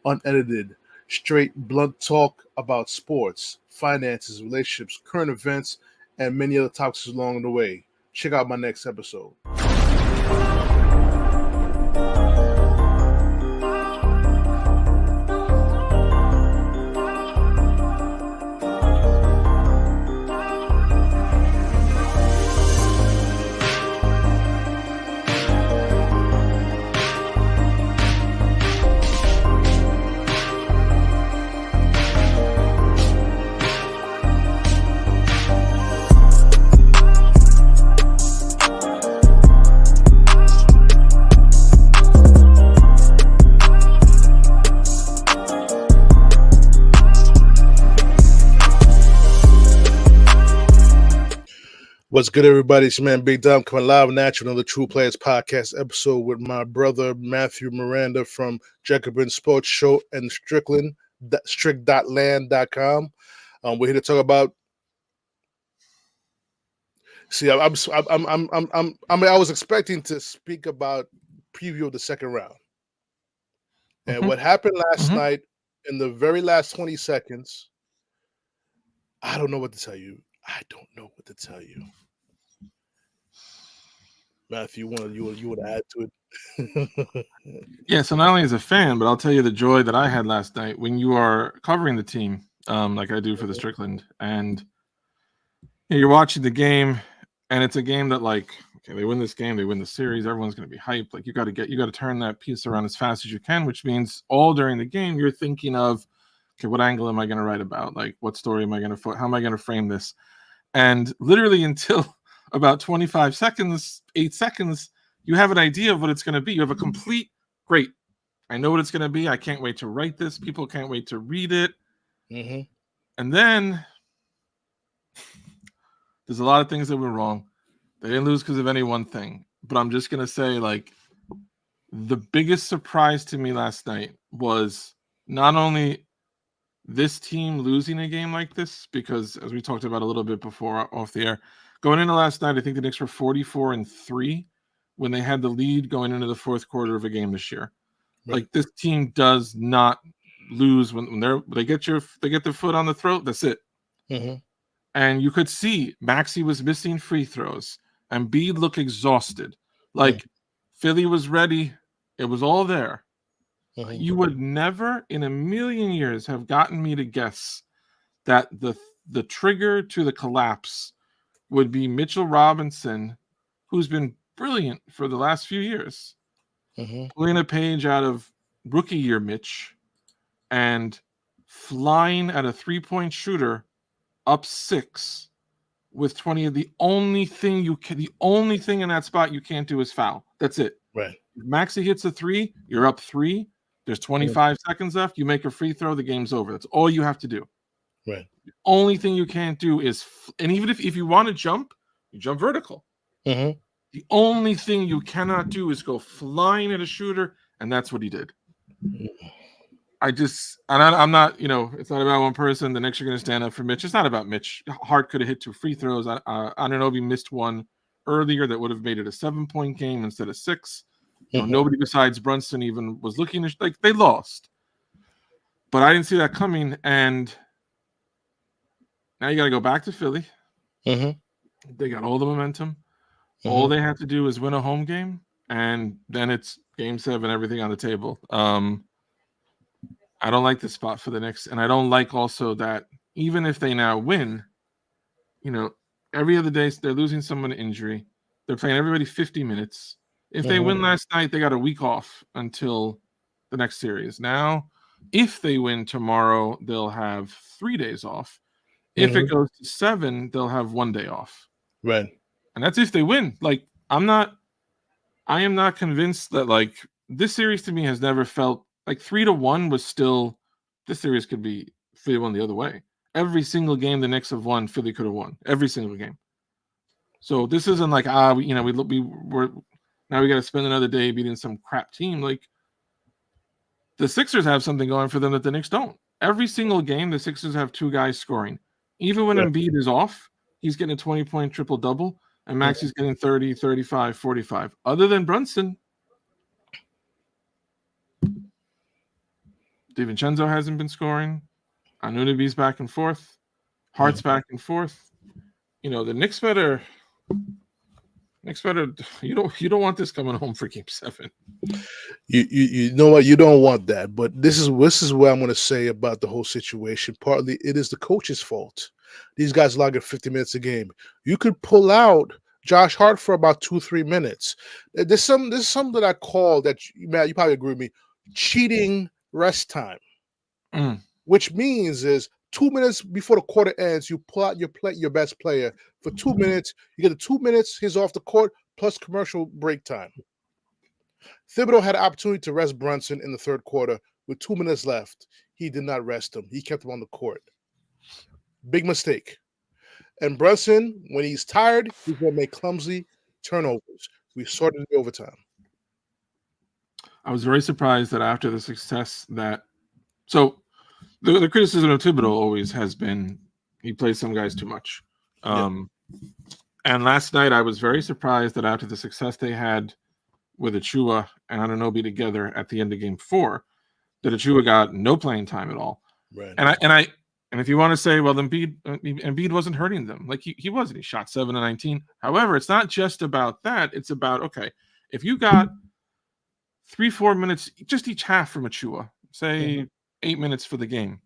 unedited, straight, blunt talk about sports, finances, relationships, current events, and many other topics along the way. Check out my next episode. What's good, everybody? It's your man Big Dom coming live at you, another True Players podcast episode with my brother Matthew Miranda from Jacobin Sports Show and Strick.Land.com. We're here to talk about. See, I was expecting to speak about preview of the second round, and what happened last night in the very last 20 seconds. I don't know what to tell you. Matthew, you would add to it? Yeah, so not only as a fan, but I'll tell you the joy that I had last night when you are covering the team, like I do for the Strick.Land, and you're watching the game, and it's a game that, like, okay, they win this game, they win the series, everyone's going to be hyped. Like, you got to turn that piece around as fast as you can, which means all during the game you're thinking of, okay, what angle am I going to write about? Like, what story am I going to how am I going to frame this? And literally until about 25 seconds, 8 seconds, you have an idea of what it's going to be. You have a complete, great, I know what it's going to be. I can't wait to write this. People can't wait to read it. And then there's a lot of things that were wrong. They didn't lose because of any one thing. But I'm just going to say, like, the biggest surprise to me last night was not only this team losing a game like this, because as we talked about a little bit before off the air, going into last night, I think the Knicks were 44-3 when they had the lead going into the fourth quarter of a game this year. Right. Like, this team does not lose when they get their foot on the throat. That's it. And you could see Maxey was missing free throws, and Embiid looked exhausted. Like, Philly was ready. It was all there. You would never in a million years have gotten me to guess that the trigger to the collapse would be Mitchell Robinson, who's been brilliant for the last few years, pulling a page out of rookie year Mitch and flying at a three-point shooter up 6 with 20. The only thing in that spot you can't do is foul. That's it. Right. If Maxey hits a 3, you're up 3. There's 25 seconds left. You make a free throw, the game's over. That's all you have to do. Right. The only thing you can't do is, and even if you want to jump, you jump vertical. The only thing you cannot do is go flying at a shooter, and that's what he did. I'm not, it's not about one person. The Knicks are going to stand up for Mitch. It's not about Mitch. Hart could have hit 2 free throws. Anunoby missed one earlier that would have made it a 7-point game instead of 6. Nobody besides Brunson even was looking like they lost. But I didn't see that coming, and now you got to go back to Philly. They got all the momentum. All they have to do is win a home game, and then it's Game 7, everything on the table. I don't like this spot for the Knicks, and I don't like also that even if they now win, every other day they're losing someone to injury. They're playing everybody 50 minutes. If they win last night, they got a week off until the next series. Now, if they win tomorrow, they'll have 3 days off. If it goes to 7, they'll have 1 day off. Right. And that's if they win. Like, I am not convinced that, like, this series to me has never felt like 3-1 was still, this series could be 3-1 the other way. Every single game the Knicks have won, Philly could have won. Every single game. So this isn't like, we're now we got to spend another day beating some crap team. Like, the Sixers have something going for them that the Knicks don't. Every single game, the Sixers have 2 guys scoring. Even when Embiid is off, he's getting a 20-point triple-double, and Maxey's getting 30, 35, 45. Other than Brunson, DiVincenzo hasn't been scoring. Anunoby's back and forth. Hart's back and forth. The Knicks better. You don't want this coming home for Game 7. You know what? You don't want that. But this is what I'm going to say about the whole situation. Partly, it is the coach's fault. These guys logging 50 minutes a game. You could pull out Josh Hart for about 2-3 minutes. There's something that I call that, Matt, you probably agree with me, cheating rest time. Which means is 2 minutes before the quarter ends, you pull out your best player for 2 minutes. You get the 2 minutes, he's off the court, plus commercial break time. Thibodeau had an opportunity to rest Brunson in the third quarter with 2 minutes left. He did not rest him. He kept him on the court. Big mistake. And Brunson, when he's tired, he's going to make clumsy turnovers. We saw it in the overtime. I was very surprised that after the success that – so the criticism of Thibodeau always has been he plays some guys too much. And last night I was very surprised that after the success they had with Achua and Anunoby together at the end of Game 4, that Achua got no playing time at all. Right. And if you want to say, well, Embiid wasn't hurting them. Like he wasn't. He shot 7 of 19. However, it's not just about that. It's about, okay, if you got 3-4 minutes, just each half from Achua, say 8 minutes for the game.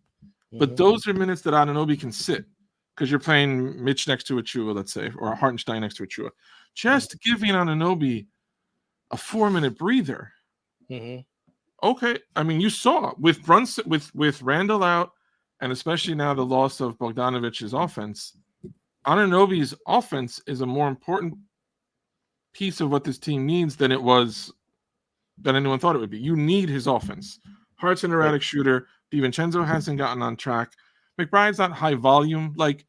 But those are minutes that Anunoby can sit because you're playing Mitch next to Achua, let's say, or Hartenstein next to Achua. Just giving Anunoby a 4-minute breather. Okay. I mean, you saw with Brunson, with Randall out, and especially now the loss of Bogdanovic's offense, Anunoby's offense is a more important piece of what this team needs than anyone thought it would be. You need his offense. Hart's an erratic shooter. DiVincenzo hasn't gotten on track. McBride's not high volume. Like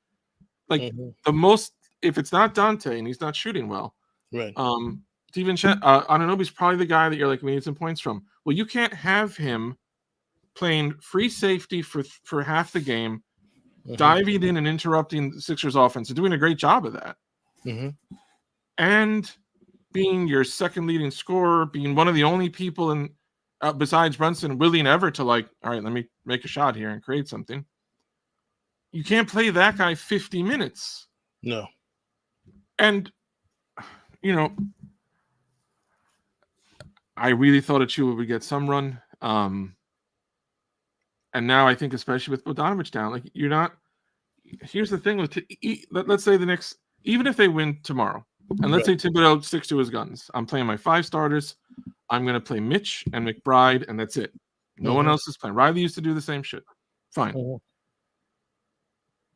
the most, if it's not Dante and he's not shooting well, right. Anunoby's probably the guy that you're like, we need some points from. Well, you can't have him playing free safety for half the game, diving in and interrupting the Sixers offense and doing a great job of that. And being your second leading scorer, being one of the only people besides Brunson willing ever to all right, let me make a shot here and create something. You can't play that guy 50 minutes. No. And, I really thought Achua would get some run. And now I think, especially with Bogdanovich down, you're not. Here's the thing with let's say the Knicks, even if they win tomorrow, and let's say Thibodeau sticks to his guns. I'm playing my 5 starters. I'm going to play Mitch and McBride, and that's it. No one else is playing. Riley used to do the same shit. Fine.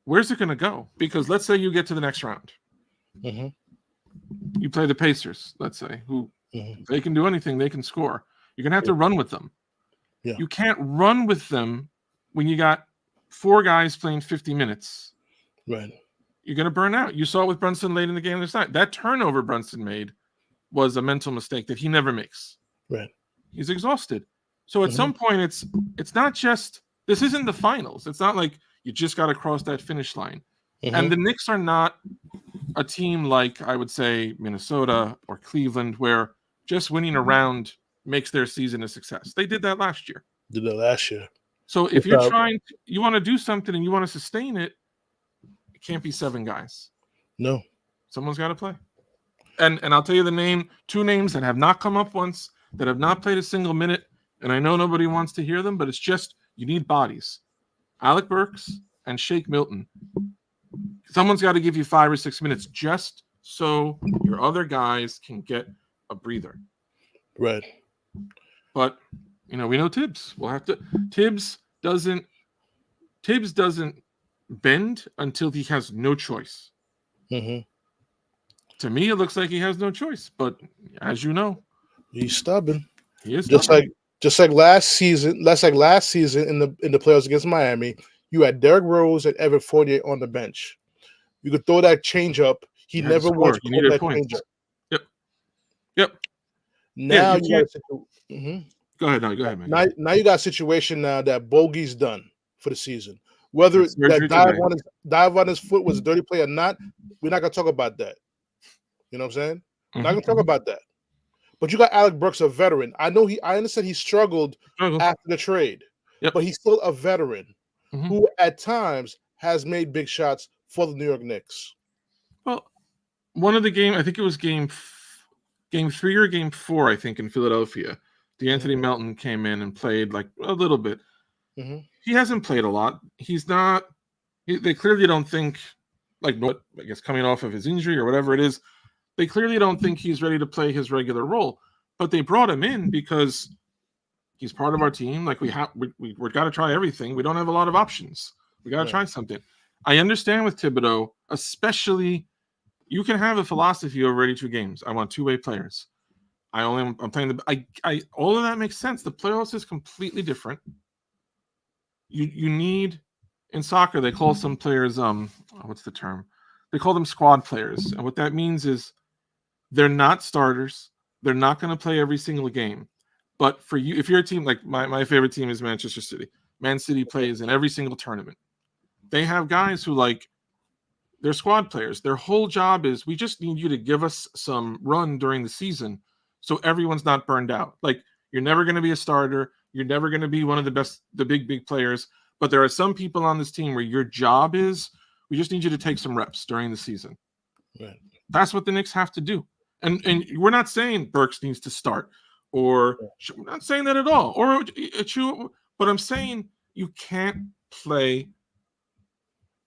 Where's it going to go? Because let's say you get to the next round. You play the Pacers, let's say, who they can do anything. They can score. You're going to have to run with them. Yeah. You can't run with them when you got 4 guys playing 50 minutes. Right. You're going to burn out. You saw it with Brunson late in the game this night. That turnover Brunson made was a mental mistake that he never makes. Right. He's exhausted. So at some point, it's not just – this isn't the finals. It's not like you just got to cross that finish line. And the Knicks are not a team like, I would say, Minnesota or Cleveland, where just winning a round – makes their season a success. They did that last year. So if you're you want to do something and you want to sustain it, it can't be 7 guys. No. Someone's got to play. And I'll tell you 2 names that have not come up once, that have not played a single minute, and I know nobody wants to hear them, but it's just, you need bodies. Alec Burks and Shake Milton. Someone's got to give you 5 or 6 minutes just so your other guys can get a breather. Right. But we know Tibbs. We'll have to. Tibbs doesn't bend until he has no choice. To me, it looks like he has no choice. But as you know, he's stubborn. He is just like last season. Last season in the playoffs against Miami, you had Derrick Rose and Evan Fournier on the bench. You could throw that change up. He never once caught that change up. Yep. Now Go ahead, man. Now you got a situation now that Bogey's done for the season. Whether that dive on his foot was a dirty play or not, we're not gonna talk about that. You know what I'm saying? We're not gonna talk about that. But you got Alec Burks, a veteran. I understand he struggled after the trade. Yep. but he's still a veteran Mhm. who at times has made big shots for the New York Knicks. Well, one of the I think it was game 3 or game 4, I think, in Philadelphia. DeAnthony Melton came in and played like a little bit. He hasn't played a lot. He's not. They clearly don't think, like, what, I guess coming off of his injury or whatever it is, they clearly don't think he's ready to play his regular role. But they brought him in because he's part of our team. Like, we got to try everything. We don't have a lot of options. We got to try something. I understand with Thibodeau, especially, you can have a philosophy over 82 games. I want two-way players. I'm playing all of that makes sense. The playoffs is completely different. You need, in soccer, they call some players, what's the term? They call them squad players. And what that means is they're not starters. They're not going to play every single game. But for you, if you're a team, like my favorite team is Manchester City. Man City plays in every single tournament. They have guys who, like, they're squad players. Their whole job is, we just need you to give us some run during the season so everyone's not burned out. Like, you're never going to be a starter. You're never going to be one of the big players. But there are some people on this team where your job is, we just need you to take some reps during the season. Right. That's what the Knicks have to do. And we're not saying Burks needs to start, or we're not saying that at all. Or but I'm saying you can't play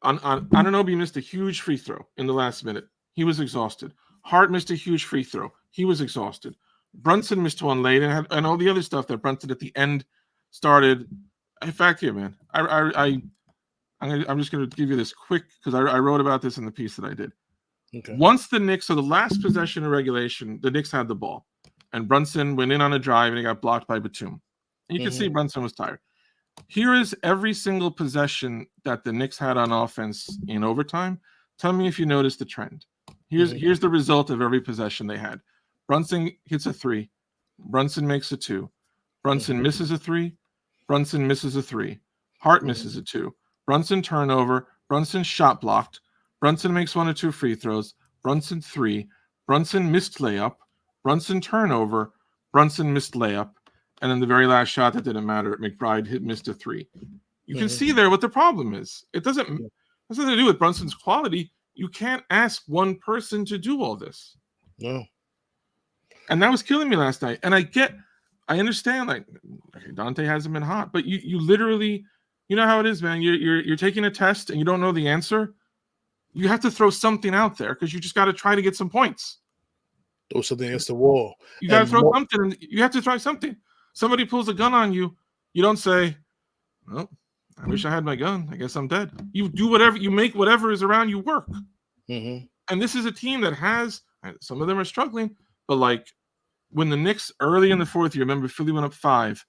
on Anunoby missed a huge free throw in the last minute. He was exhausted. Hart missed a huge free throw. He was exhausted. Brunson missed one late, and all the other stuff that Brunson at the end started. In fact, here, man, I'm just going to give you this quick, because I wrote about this in the piece that I did. Okay. Once the Knicks, so the last possession of regulation, the Knicks had the ball, and Brunson went in on a drive, and he got blocked by Batum. And you can see Brunson was tired. Here is every single possession that the Knicks had on offense in overtime. Tell me if you notice the trend. Here's the result of every possession they had. Brunson hits a 3. Brunson makes a 2. Brunson misses a 3. Brunson misses a 3. Hart misses a 2. Brunson turnover. Brunson shot blocked. Brunson makes 1 or 2 free throws. Brunson 3. Brunson missed layup. Brunson turnover. Brunson missed layup. And then the very last shot that didn't matter, McBride missed a 3. You can see there what the problem is. It has nothing to do with Brunson's quality. You can't ask one person to do all this. No. And that was killing me last night. And I understand, like, okay, Dante hasn't been hot, but you literally, you know how it is, man. You're taking a test and you don't know the answer. You have to throw something out there, because you just got to try to get some points. Throw something against the wall. You got to throw something. You have to try something. Somebody pulls a gun on you. You don't say, well, I wish I had my gun. I guess I'm dead. You do whatever. You make whatever is around you work. And this is a team that has, some of them are struggling, but like when the Knicks early in the fourth year, remember Philly went up 5,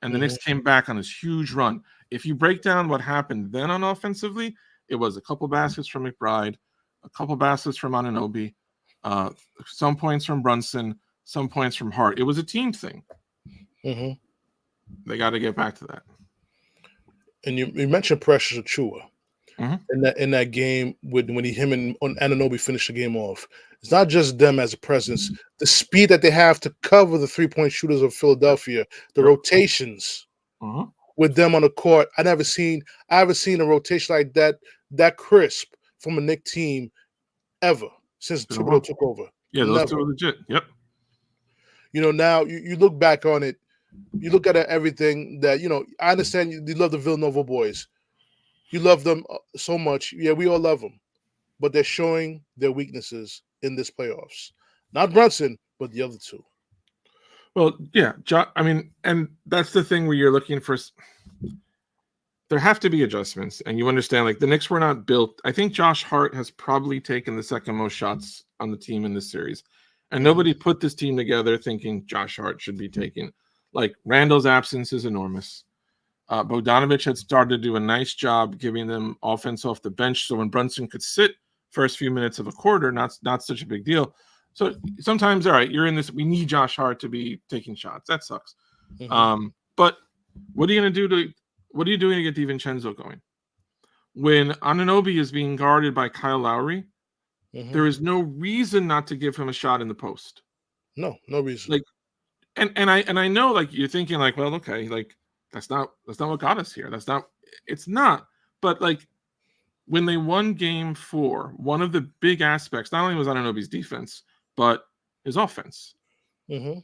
and the Knicks came back on this huge run. If you break down what happened then on offensively, it was a couple baskets from McBride, a couple baskets from Anunoby, some points from Brunson, some points from Hart. It was a team thing. They got to get back to that. And you mentioned Precious Achiuwa in that game when him and Anunoby finished the game off. It's not just them as a presence. The speed that they have to cover the 3-point shooters of Philadelphia, the rotations with them on the court. I haven't seen a rotation like that crisp from a Knicks team ever since Thibodeau took over. Yeah, those two are legit. Yep. You know, now you look back on it, you look at everything that, you know, I understand you love the Villanova boys. You love them so much. Yeah, we all love them. But they're showing their weaknesses in this playoffs. Not Brunson, but the other two. Well, yeah. I mean, and that's the thing where you're looking for. There have to be adjustments. And you understand, like, the Knicks were not built. I think Josh Hart has probably taken the second most shots on the team in this series. And nobody put this team together thinking Josh Hart should be taking. Like, Randall's absence is enormous. Bogdanović had started to do a nice job giving them offense off the bench, so when Brunson could sit first few minutes of a quarter, not such a big deal. So sometimes, all right, you're in this. We need Josh Hart to be taking shots. That sucks. But what are you going to do what are you doing to get DiVincenzo going? When Anunoby is being guarded by Kyle Lowry, there is no reason not to give him a shot in the post. No reason. Like, and I know, like, you're thinking, like, well, okay, like, That's not what got us here. It's not. But like when they won game 4, one of the big aspects not only was Anunoby's defense, but his offense. Mm-hmm.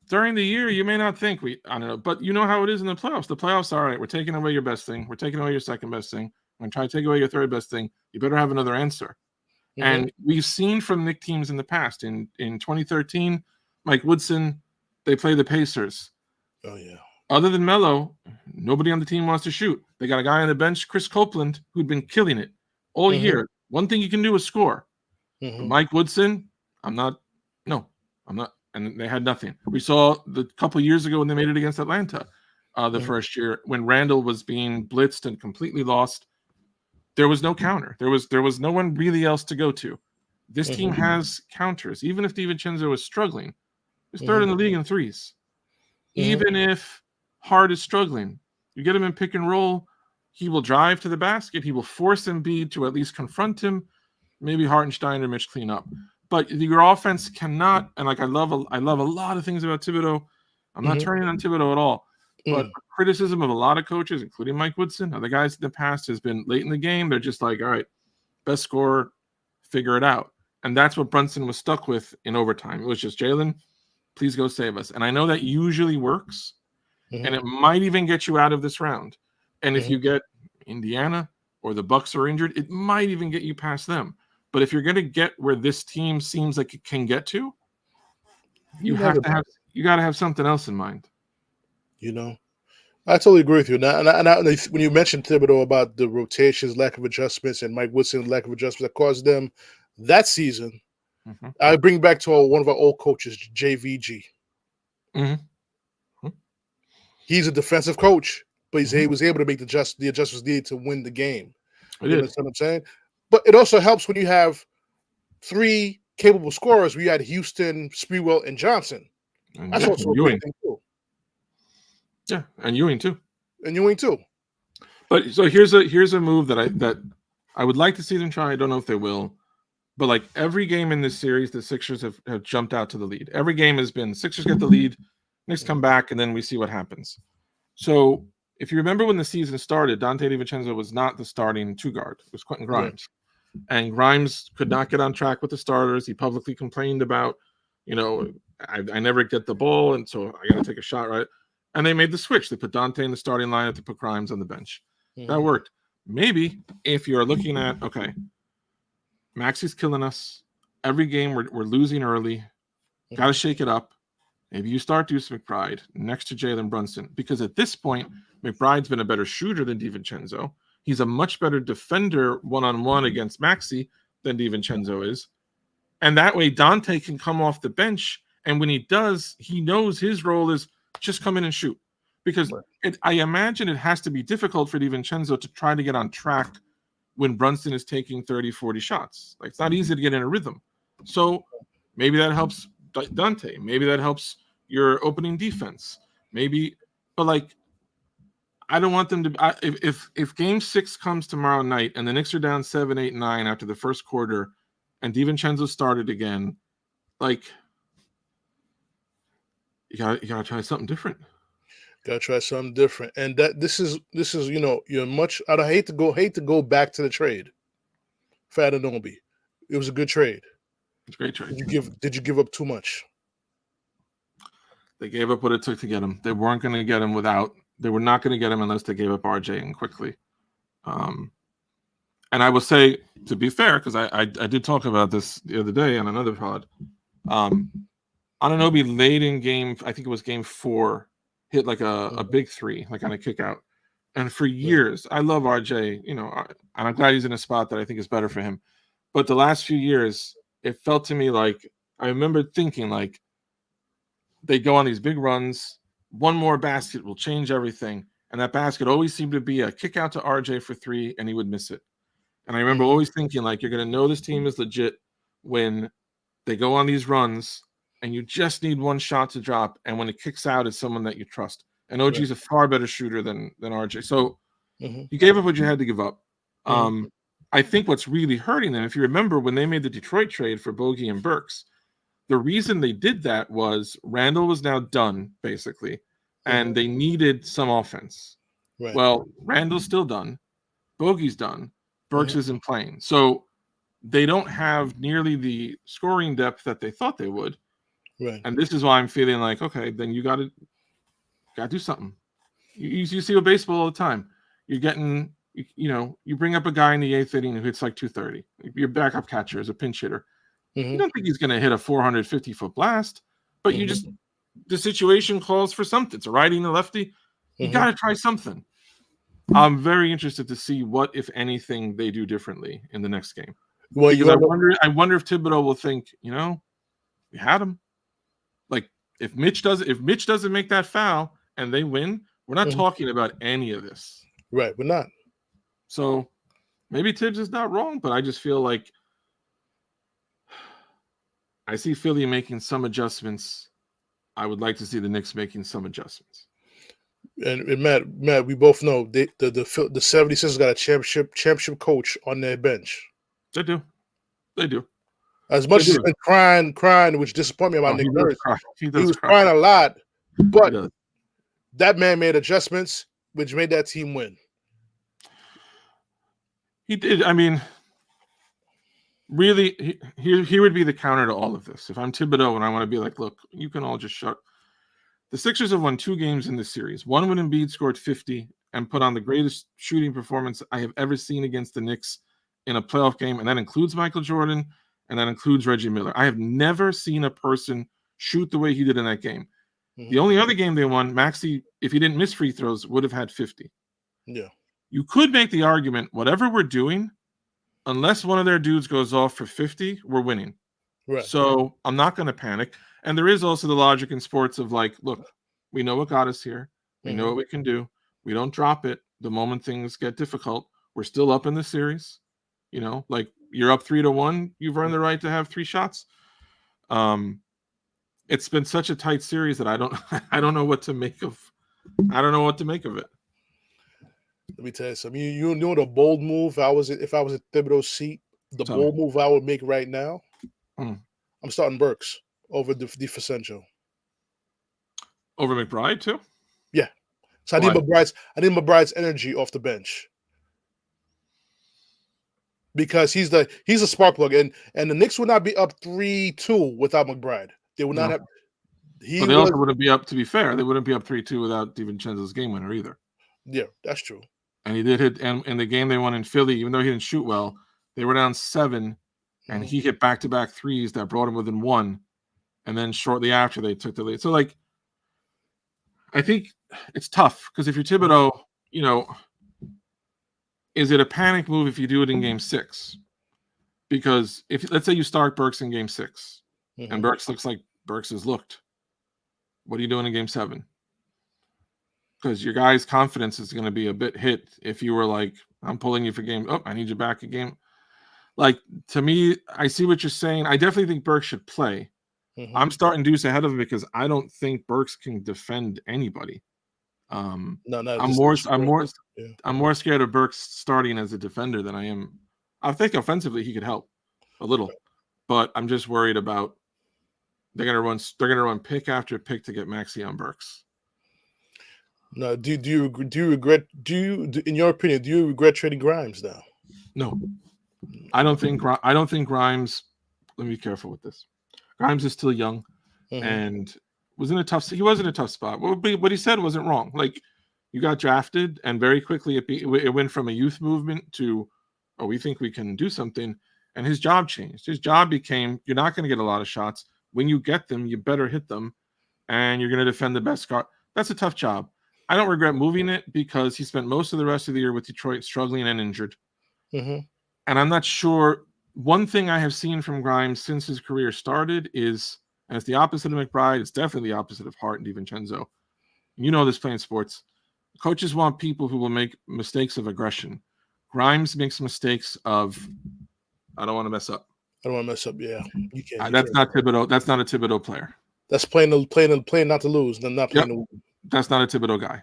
During the year, you may not think I don't know, but you know how it is in the playoffs. The playoffs, all right, we're taking away your best thing. We're taking away your second best thing. We're going to try to take away your third best thing. You better have another answer. Mm-hmm. And we've seen from Knicks teams in the past. In 2013, Mike Woodson, they play the Pacers. Oh, yeah. Other than Melo, nobody on the team wants to shoot. They got a guy on the bench, Chris Copeland, who'd been killing it all year. One thing you can do is score. Mike Woodson, I'm not. And they had nothing. We saw the couple years ago when they made it against Atlanta, the first year when Randall was being blitzed and completely lost. There was no counter. There was no one really else to go to. This team has counters. Even if DiVincenzo is struggling, he's third in the league in threes. Even if Hart is struggling, you get him in pick and roll, he will drive to the basket. He will force Embiid to at least confront him. Maybe Hartenstein or Mitch clean up. But your offense cannot, and like I love a lot of things about Thibodeau. I'm not turning on Thibodeau at all. But criticism of a lot of coaches, including Mike Woodson, other guys in the past, has been late in the game. They're just like, all right, best scorer, figure it out. And that's what Brunson was stuck with in overtime. It was just, Jalen, please go save us. And I know that usually works, and it might even get you out of this round. And if you get Indiana or the Bucks are injured, it might even get you past them. But if you're going to get where this team seems like it can get to, you got to have something else in mind. You know, I totally agree with you. Now, when you mentioned Thibodeau about the rotations, lack of adjustments, and Mike Woodson lack of adjustments that caused them that season, I bring back to one of our old coaches, JVG. He's a defensive coach, but he was able to make the adjustments needed to win the game. You understand what I'm saying? But it also helps when you have 3 capable scorers. We had Houston, Sprewell, and Johnson. That's also a great thing too. Yeah, and Ewing too. But so here's a move that I would like to see them try. I don't know if they will, but like every game in this series, the Sixers have jumped out to the lead. Every game has been Sixers get the lead, Knicks come back, and then we see what happens. So if you remember when the season started, Donte DiVincenzo was not the starting 2 guard. It was Quentin Grimes. And Grimes could not get on track with the starters. He publicly complained about, I never get the ball, and so I got to take a shot, right? And they made the switch. They put Donte in the starting lineup to put Grimes on the bench. That worked. Maybe if you're looking at, okay, Maxey's killing us. Every game we're losing early. Got to shake it up. Maybe you start Deuce McBride next to Jalen Brunson, because at this point, McBride's been a better shooter than DiVincenzo. He's a much better defender one-on-one against Maxey than DiVincenzo is. And that way, Donte can come off the bench. And when he does, he knows his role is just come in and shoot. Because I imagine it has to be difficult for DiVincenzo to try to get on track when Brunson is taking 30, 40 shots. Like, it's not easy to get in a rhythm. So maybe that helps Donte. Maybe that helps your opening defense. Maybe, but like, I don't want them to. If Game 6 comes tomorrow night and the Knicks are down 7, 8, 9 after the first quarter, and DiVincenzo started again, like, you gotta try something different. Gotta try something different, and that this is you're much. I hate to go back to the trade for Anunoby. It was a good trade. It's a great trade. Did you give up too much? They gave up what it took to get him. They weren't going to get him without. They were not going to get him unless they gave up RJ and quickly. And I will say, to be fair, because I did talk about this the other day on another pod. Anunoby late in game, I think it was game 4, hit like a big 3, like on a kick out. And for years, I love RJ, and I'm glad he's in a spot that I think is better for him. But the last few years, it felt to me like, I remember thinking like, they go on these big runs, one more basket will change everything. And that basket always seemed to be a kick out to RJ for 3, and he would miss it. And I remember always thinking, like, you're going to know this team is legit when they go on these runs and you just need one shot to drop. And when it kicks out, it's someone that you trust. And OG's a far better shooter than RJ. So you gave up what you had to give up. I think what's really hurting them, if you remember when they made the Detroit trade for Bogey and Burks, the reason they did that was Randall was now done, basically. and they needed some offense. Right. Well, Randall's still done. Bogey's done. Burks isn't playing. So they don't have nearly the scoring depth that they thought they would. Right. And this is why I'm feeling like, okay, then you got to do something. You see with baseball all the time. You're getting, you bring up a guy in the 8th inning who hits like 230. Your backup catcher is a pinch hitter. You don't think he's going to hit a 450-foot blast, but you just, the situation calls for something. It's a righty and a lefty. You got to try something. I'm very interested to see what, if anything, they do differently in the next game. Well, because I wonder if Thibodeau will think, we had him. Like if Mitch doesn't make that foul and they win, we're not talking about any of this. Right, we're not. So maybe Tibbs is not wrong, but I just feel like I see Philly making some adjustments. I would like to see the Knicks making some adjustments. And Matt, we both know the 76ers got a championship coach on their bench. They do. As much as he's been crying, which disappointed me about Nick Nurse. He was crying a lot, but that man made adjustments, which made that team win. He did. I mean, really, he would be the counter to all of this. If I'm Thibodeau and I want to be like, look, you can all just shut. The Sixers have won 2 games in this series. One when Embiid scored 50 and put on the greatest shooting performance I have ever seen against the Knicks in a playoff game, and that includes Michael Jordan, and that includes Reggie Miller. I have never seen a person shoot the way he did in that game. The only other game they won, Maxey, if he didn't miss free throws, would have had 50. Yeah. You could make the argument, whatever we're doing, unless one of their dudes goes off for 50, we're winning. Right. So I'm not going to panic. And there is also the logic in sports of like, look, we know what got us here. We know what we can do. We don't drop it the moment things get difficult. We're still up in the series. Like you're up 3-1. You've earned the right to have 3 shots. It's been such a tight series that I don't know what to make of. I don't know what to make of it. Let me tell you something. You know the bold move. If I was at Thibodeau's seat, bold move I would make right now. I'm starting Burks over DiFrancesco. Over McBride too? Yeah. So I need McBride's energy off the bench. Because he's a spark plug. And the Knicks would not be up 3-2 without McBride. They would not have But they also wouldn't be up, to be fair, they wouldn't be up 3-2 without DiVincenzo's game winner either. Yeah, that's true. And he did hit, and in the game they won in Philly, even though he didn't shoot well, they were down 7, and he hit back-to-back threes that brought him within 1. And then shortly after, they took the lead. So, like, I think it's tough because if you're Thibodeau, is it a panic move if you do it in Game 6? Because let's say you start Burks in Game 6, and Burks looks like Burks has looked. What are you doing in Game 7? Because your guy's confidence is going to be a bit hit if you were like, I'm pulling you for game. Oh, I need you back a game. Like, to me, I see what you're saying. I definitely think Burks should play. I'm starting Deuce ahead of him because I don't think Burks can defend anybody. I'm more scared of Burks starting as a defender than I am. I think offensively he could help a little, but I'm just worried about they're gonna run pick after pick to get Maxey on Burks. No, do you regret? In your opinion, do you regret trading Grimes now? No, I don't think Grimes. Let me be careful with this. Grimes is still young, and was in a tough. He was in a tough spot. What he said wasn't wrong. Like, you got drafted, and very quickly it went from a youth movement to, oh, we think we can do something, and his job changed. His job became, you're not going to get a lot of shots. When you get them, you better hit them, and you're going to defend the best guard. That's a tough job. I don't regret moving it because he spent most of the rest of the year with Detroit struggling and injured. And I'm not sure. One thing I have seen from Grimes since his career started is, and it's the opposite of McBride, it's definitely the opposite of Hart and DiVincenzo. You know this playing sports. Coaches want people who will make mistakes of aggression. Grimes makes mistakes of, I don't want to mess up. I don't want to mess up. Yeah, you can't. That's not Thibodeau. That's not a Thibodeau player. That's playing not to lose. Then not playing to win. That's not a Thibodeau guy.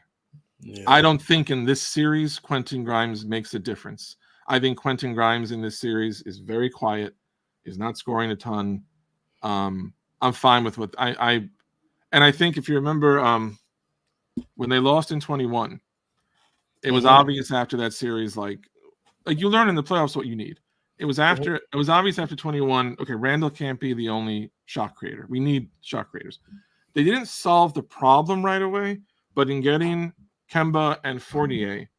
Yeah. I don't think in this series Quentin Grimes makes a difference. I think Quentin Grimes in this series is very quiet, is not scoring a ton. I'm fine with what I think if you remember when they lost in 21, it was obvious after that series, like you learn in the playoffs what you need. It was obvious after 21. Okay, Randall can't be the only shot creator. We need shot creators. They didn't solve the problem right away, but in getting Kemba and Fournier,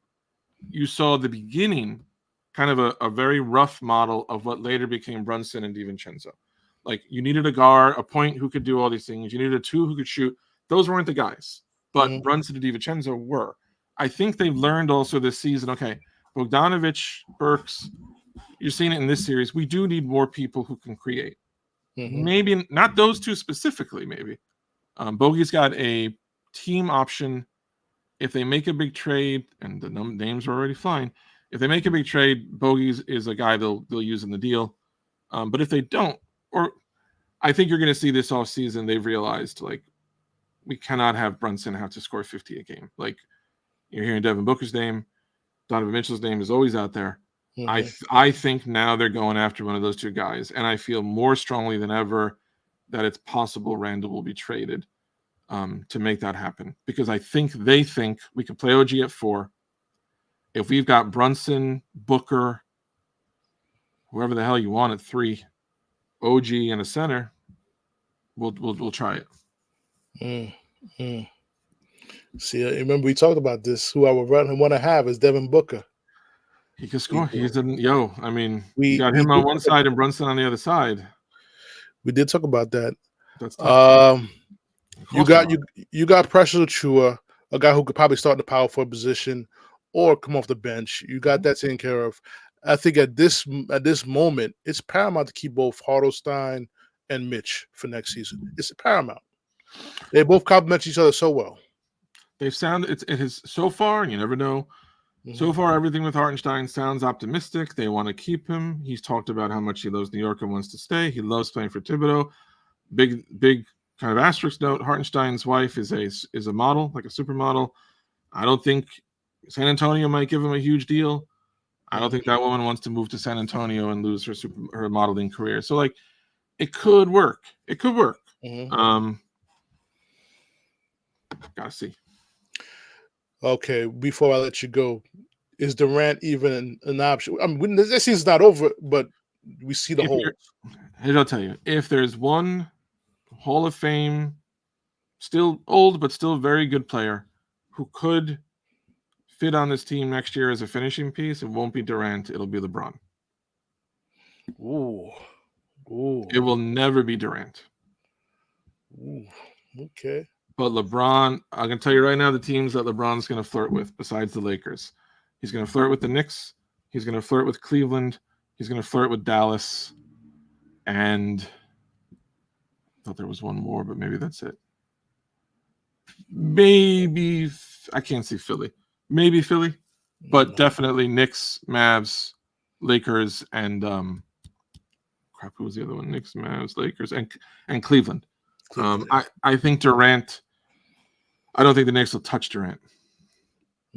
you saw the beginning, kind of a very rough model of what later became Brunson and DiVincenzo. Like you needed a guard, a point who could do all these things. You needed a two who could shoot. Those weren't the guys, but Brunson and DiVincenzo were. I think they've learned also this season, okay, Bogdanovic, Burks, you're seeing it in this series. We do need more people who can create. Maybe not those two specifically, maybe. Bogey's got a team option. If they make a big trade, and the names are already flying, if they make a big trade, Bogey's is a guy they'll use in the deal. But if they don't, or I think you're going to see this all season, they've realized, like, we cannot have Brunson have to score 50 a game. Like, you're hearing Devin Booker's name. Donovan Mitchell's name is always out there. I think now they're going after one of those two guys, and I feel more strongly than ever that it's possible Randall will be traded to make that happen, because I think they think we could play OG at 4. If we've got Brunson, Booker, whoever the hell you want at 3, OG and a center, we'll try it. See, remember we talked about this. Who I would want to have is Devin Booker. He can score. I mean, we got him on one side and Brunson on the other side. We did talk about that. That's tough. You got Precious Achiuwa, a guy who could probably start in the power forward position or come off the bench. You got that taken care of. I think at this moment, it's paramount to keep both Hartenstein and Mitch for next season. It's paramount. They both complement each other so well. They've sounded it has so far, and you never know. So far, everything with Hartenstein sounds optimistic. They want to keep him. He's talked about how much he loves New York and wants to stay. He loves playing for Thibodeau. Big kind of asterisk note: Hartenstein's wife is a model, like a supermodel. I don't think San Antonio might give him a huge deal. I don't think that woman wants to move to San Antonio and lose her modeling career. So, like, it could work. It could work. Gotta see. Okay, before I let you go, is Durant even an option? I mean, this season's not over, but we see the holes. I'll tell you, if there's one Hall of Fame, still old but still very good player who could fit on this team next year as a finishing piece, it won't be Durant. It'll be LeBron. Ooh. It will never be Durant. Ooh. Okay. But LeBron, I can tell you right now, the teams that LeBron's going to flirt with, besides the Lakers, he's going to flirt with the Knicks. He's going to flirt with Cleveland. He's going to flirt with Dallas. And I thought there was one more, but maybe that's it. Maybe, I can't see Philly. Maybe Philly, but definitely Knicks, Mavs, Lakers, and who was the other one? Knicks, Mavs, Lakers, and Cleveland. I think Durant. I don't think the Knicks will touch Durant.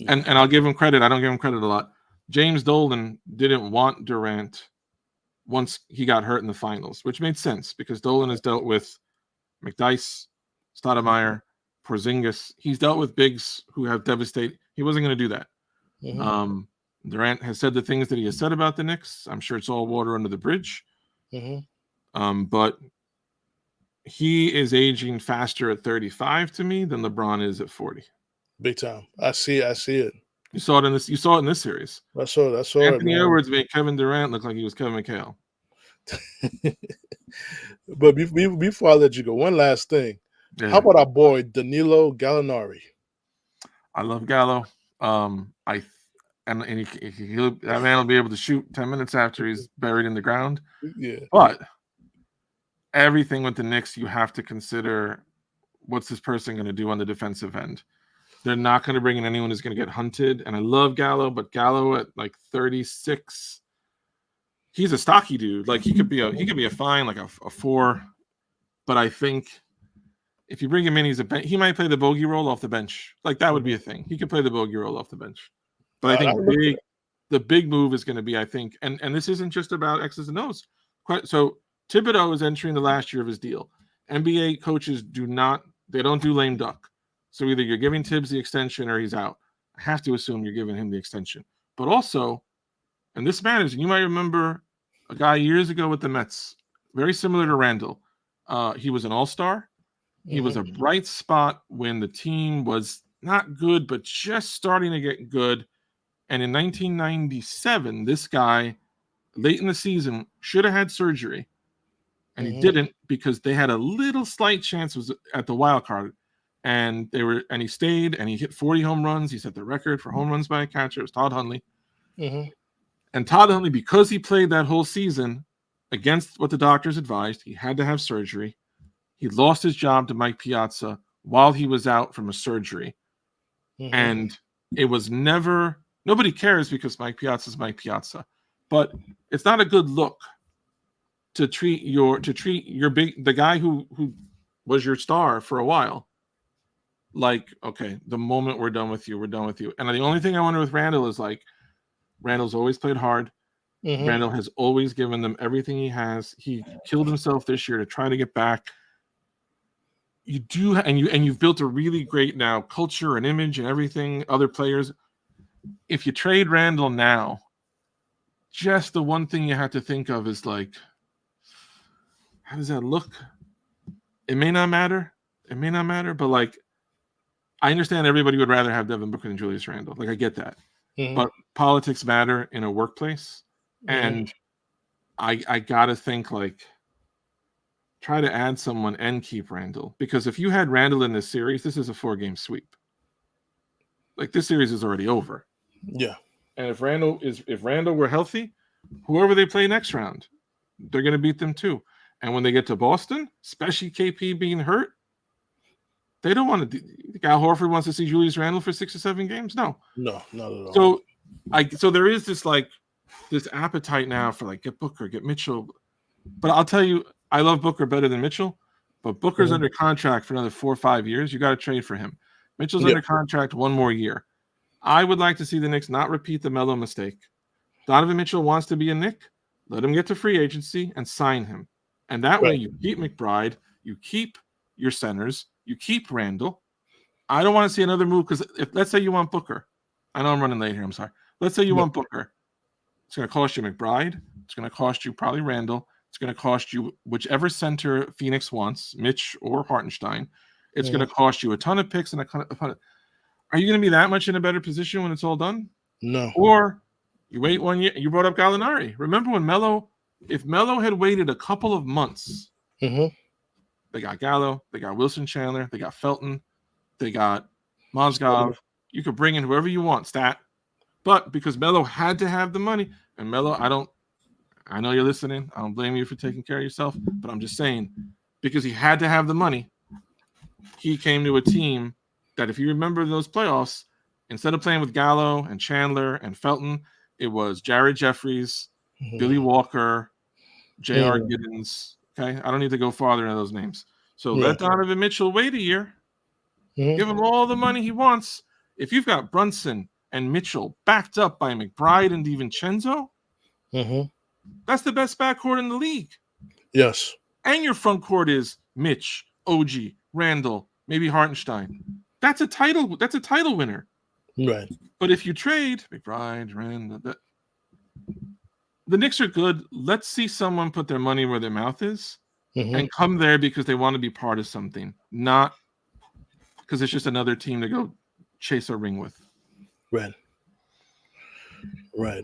And I'll give him credit. I don't give him credit a lot. James Dolan didn't want Durant once he got hurt in the finals, which made sense because Dolan has dealt with McDyess, Stoudemire, Porzingis. He's dealt with bigs who have devastated. He wasn't going to do that. Durant has said the things that he has said about the Knicks. I'm sure it's all water under the bridge. But he is aging faster at 35 to me than LeBron is at 40. Big time. I see it. You saw it in this series. I saw Anthony Edwards made Kevin Durant look like he was Kevin McHale. But before I let you go, one last thing. Yeah. How about our boy Danilo Gallinari? I love Gallo. That man will be able to shoot 10 minutes after he's buried in the ground. Yeah. But everything with the Knicks, you have to consider what's this person going to do on the defensive end. They're not going to bring in anyone who's going to get hunted. And I love Gallo, but Gallo at like 36, he's a stocky dude. Like he could be a fine, like a 4. But I think if you bring him in, he might play the bogey role off the bench. Like that would be a thing. He could play the bogey role off the bench. But I think the big move is going to be, I think, and this isn't just about X's and O's. So Thibodeau is entering the last year of his deal. NBA coaches don't do lame duck. So either you're giving Tibbs the extension or he's out. I have to assume you're giving him the extension. But also, and this matters, and you might remember a guy years ago with the Mets, very similar to Randall. He was an all-star. He was a bright spot when the team was not good, but just starting to get good. And in 1997, this guy, late in the season, should have had surgery. And he didn't because they had a little slight chance was at the wild card. And he stayed and he hit 40 home runs. He set the record for home runs by a catcher. It was Todd Hundley. And Todd Hundley, because he played that whole season against what the doctors advised, he had to have surgery. He lost his job to Mike Piazza while he was out from a surgery. And it was never, nobody cares because Mike Piazza is Mike Piazza. But it's not a good look to treat the guy who was your star for a while like, okay, the moment we're done with you, we're done with you. And the only thing I wonder with Randall is like, Randall's always played hard. Randall has always given them everything he has. He killed himself this year to try to get back. You do, and you've built a really great now culture and image and everything. Other players, if you trade Randall now, just the one thing you have to think of is like, how does that look? It may not matter. It may not matter, but like, I understand everybody would rather have Devin Booker than Julius Randle. Like, I get that. But politics matter in a workplace. And I got to think, like, try to add someone and keep Randle. Because if you had Randle in this series, this is a 4-game sweep. Like, this series is already over. Yeah. And if Randle were healthy, whoever they play next round, they're going to beat them too. And when they get to Boston, especially KP being hurt, they don't want to. Al Horford wants to see Julius Randle for 6 or 7 games. No, not at all. So there is this appetite now for like get Booker, get Mitchell. But I'll tell you, I love Booker better than Mitchell. But Booker's under contract for another 4 or 5 years. You got to trade for him. Mitchell's under contract 1 more year. I would like to see the Knicks not repeat the Melo mistake. Donovan Mitchell wants to be a Knick. Let him get to free agency and sign him. And that way you keep McBride, you keep your centers, you keep Randle. I don't want to see another move because let's say you want Booker. I know I'm running late here. I'm sorry. Let's say you want Booker. It's going to cost you McBride. It's going to cost you probably Randle. It's going to cost you whichever center Phoenix wants, Mitch or Hartenstein. It's going to cost you a ton of picks and a ton of. Are you going to be that much in a better position when it's all done? No. Or you wait 1 year. You brought up Gallinari. Remember when if Melo had waited a couple of months, they got Gallo, they got Wilson Chandler, they got Felton, they got Mozgov. You could bring in whoever you want, Stat. But because Melo had to have the money, and Melo, I know you're listening. I don't blame you for taking care of yourself, but I'm just saying, because he had to have the money, he came to a team that, if you remember those playoffs, instead of playing with Gallo and Chandler and Felton, it was Jared Jeffries, Billy Walker, J.R. Giddens. Okay, I don't need to go farther into those names. So let Donovan Mitchell wait a year. Give him all the money he wants. If you've got Brunson and Mitchell backed up by McBride and DiVincenzo, that's the best backcourt in the league. Yes. And your front court is Mitch, OG, Randle, maybe Hartenstein. That's a title winner. Right. But if you trade McBride, Randle, the Knicks are good. Let's see someone put their money where their mouth is and come there because they want to be part of something, not because it's just another team to go chase a ring with. Right.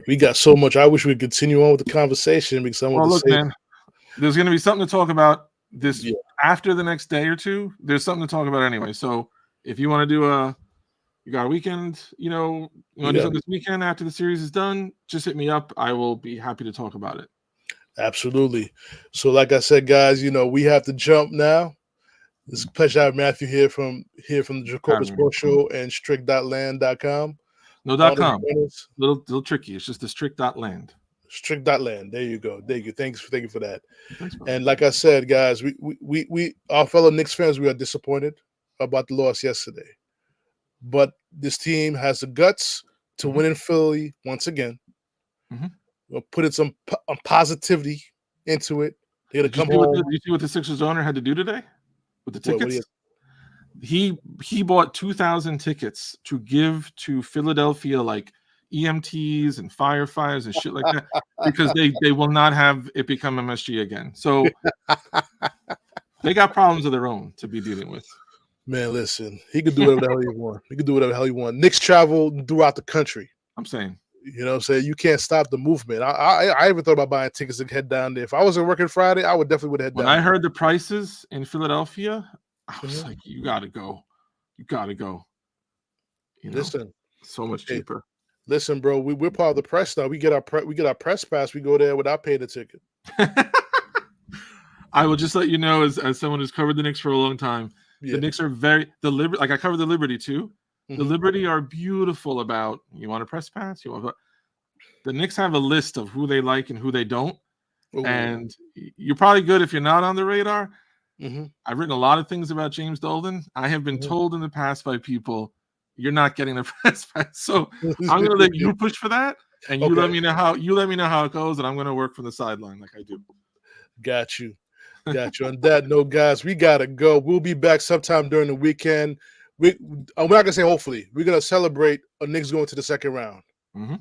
We got so much. I wish we'd continue on with the conversation because I want to say, man, there's going to be something to talk about this after the next day or two. There's something to talk about anyway. So if you want to do you got a weekend, you want to do something this weekend after the series is done, just hit me up. I will be happy to talk about it. Absolutely. So like I said, guys, we have to jump now. It's a pleasure to have Matthew here from the Jacobin Sports Show and Strick.Land.com. No .com. Little tricky. It's just the Strick.Land. Strick.Land. There you go. Thank you. Thank you for that. Thanks, and like I said, guys, we our fellow Knicks fans, we are disappointed about the loss yesterday. But this team has the guts to win in Philly once again. We'll put some positivity into it. They're going to come home. You see what the Sixers owner had to do today with the tickets? He bought 2,000 tickets to give to Philadelphia, like EMTs and firefighters and shit like that, because they will not have it become MSG again. So they got problems of their own to be dealing with. Man, listen, he could do whatever the hell he want. He could do whatever the hell he want. Knicks travel throughout the country. I'm saying. You know what I'm saying? You can't stop the movement. I even thought about buying tickets to head down there. If I wasn't working Friday, I would definitely head down When I there. heard the prices in Philadelphia, I was like, you got to go. You got to go. You know, listen, so much cheaper. Listen, bro, we're part of the press now. We get our press pass. We go there without paying the ticket. I will just let you know, as someone who's covered the Knicks for a long time, the Knicks are the like I covered the Liberty too. The Liberty are beautiful about, you want a press pass? The Knicks have a list of who they like and who they don't. Ooh. And you're probably good if you're not on the radar. I've written a lot of things about James Dolan. I have been told in the past by people, you're not getting the press pass. So I'm going to let you push for that, and you let me know how it goes, and I'm going to work from the sideline like I do. Got you. On that note, guys, we gotta go. We'll be back sometime during the weekend. We're not gonna say hopefully. We're gonna celebrate a Knicks going to the second round.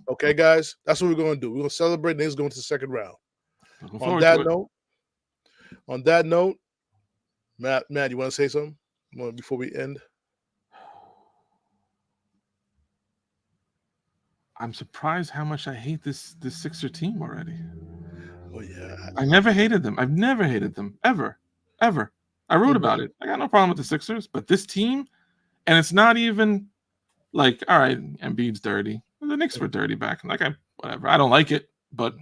Okay, guys, that's what we're gonna do. We're gonna celebrate Knicks going to the second round. On that note, Matt, you want to say something before we end? I'm surprised how much I hate this Sixer team already. Oh yeah, I never hated them. I've never hated them ever. I wrote about it. I got no problem with the Sixers, but this team, and it's not even like, all right, Embiid's dirty. The Knicks were dirty back. Like, whatever. I don't like it, but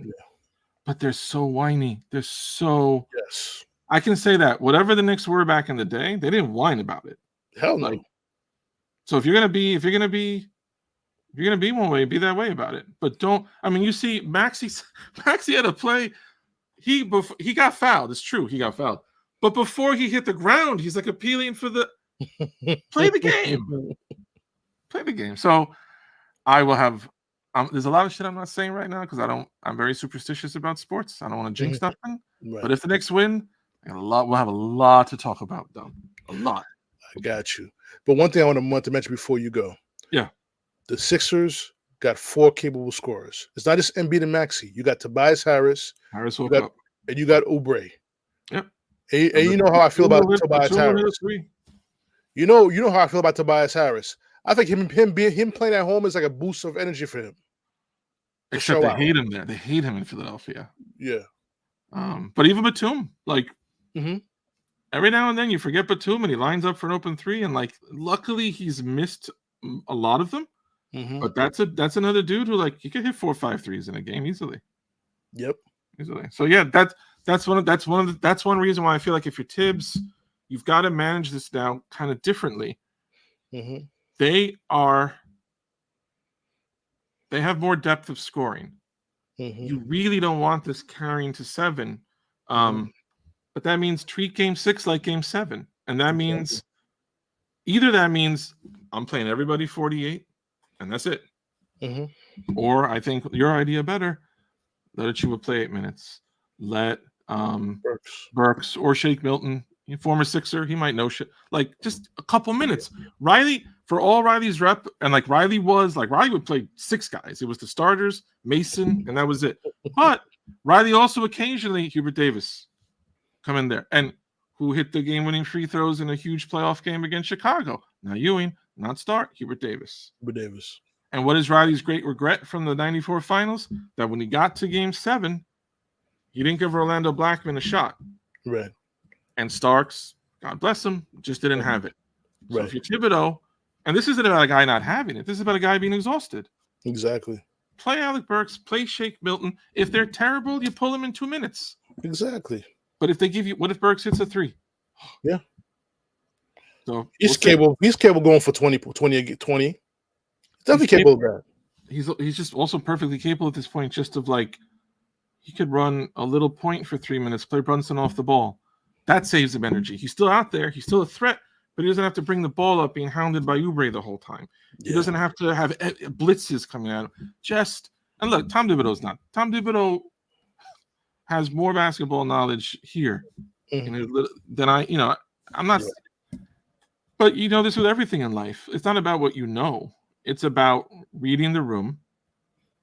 they're so whiny. They're so I can say that whatever the Knicks were back in the day, they didn't whine about it. Hell no. So if you're gonna be one way, be that way about it. But don't. I mean, you see, Maxey had a play. He got fouled. It's true, he got fouled. But before he hit the ground, he's like appealing for the play the game. Play the game. So I will have. There's a lot of shit I'm not saying right now because I'm very superstitious about sports. I don't want to jinx nothing. Right. But if the Knicks win, we'll have a lot to talk about, though. A lot. I got you. But one thing I want to mention before you go. Yeah. The Sixers got 4 capable scorers. It's not just Embiid and Maxey. You got Tobias Harris. Woke up. And you got Oubre. Yep. And you know how I feel about Tobias Harris. You know how I feel about Tobias Harris. I think him playing at home is like a boost of energy for him. Except they hate him there. They hate him in Philadelphia. Yeah. But even Batum, like every now and then you forget Batum and he lines up for an open 3, and like luckily he's missed a lot of them. But that's another dude who, like, he could hit 4 or 5 threes in a game easily. Yep. Easily. So yeah, that's one reason why I feel like if you're Tibbs, you've got to manage this now kind of differently. They have more depth of scoring. You really don't want this carrying to 7. But that means treat game 6 like game 7. And that means I'm playing everybody 48 and that's it. Or I think your idea better, let Achiuwa play 8 minutes. Let Burks or Shake Milton, former Sixer, he might know shit. Like just a couple minutes. Riley, for all Riley's rep, and like Riley would play 6 guys. It was the starters, Mason, and that was it. But Riley also occasionally, Hubert Davis, come in there. And who hit the game-winning free throws in a huge playoff game against Chicago? Now Ewing, not start, Hubert Davis. And what is Riley's great regret from the 94 finals? That when he got to game 7, he didn't give Orlando Blackman a shot. Right. And Starks, God bless him, just didn't have it. So if you're Thibodeau, and this isn't about a guy not having it, this is about a guy being exhausted. Exactly. Play Alec Burks, play Shake Milton. If they're terrible, you pull them in 2 minutes. Exactly. But if they give you, what if Burks hits a 3? Yeah. So he's capable. He's capable going for 20. Definitely capable of that. He's just also perfectly capable at this point, just of like, he could run a little point for 3 minutes, play Brunson off the ball. That saves him energy. He's still out there. He's still a threat, but he doesn't have to bring the ball up being hounded by Oubre the whole time. He doesn't have to have blitzes coming at him. And look, Tom Thibodeau has more basketball knowledge here than I'm not. But you know this with everything in life. It's not about what you know. It's about reading the room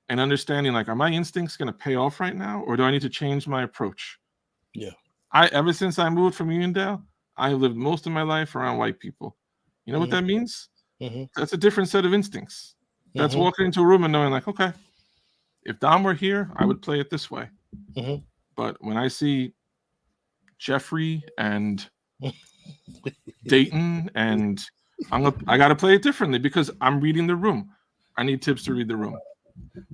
and understanding, like, are my instincts going to pay off right now, or do I need to change my approach? Yeah. Ever since I moved from Uniondale, I lived most of my life around white people. You know what that means? That's a different set of instincts. That's walking into a room and knowing, like, okay, if Dom were here, I would play it this way. But when I see Jeffrey and Dayton, and I got to play it differently because I'm reading the room. I need tips to read the room.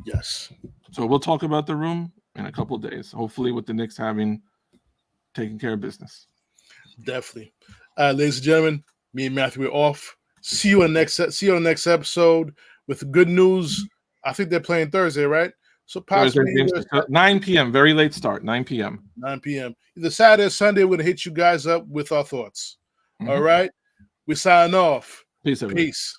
Yes. So we'll talk about the room in a couple of days, hopefully with the Knicks taking care of business. Definitely. Ladies and gentlemen, me and Matthew are off. See you on the next episode with good news. I think they're playing Thursday, right? So possibly 9 p.m. Very late start. 9 p.m. 9 p.m. Either Saturday or Sunday, we're gonna hit you guys up with our thoughts. All right. We sign off. Peace, everybody. Peace.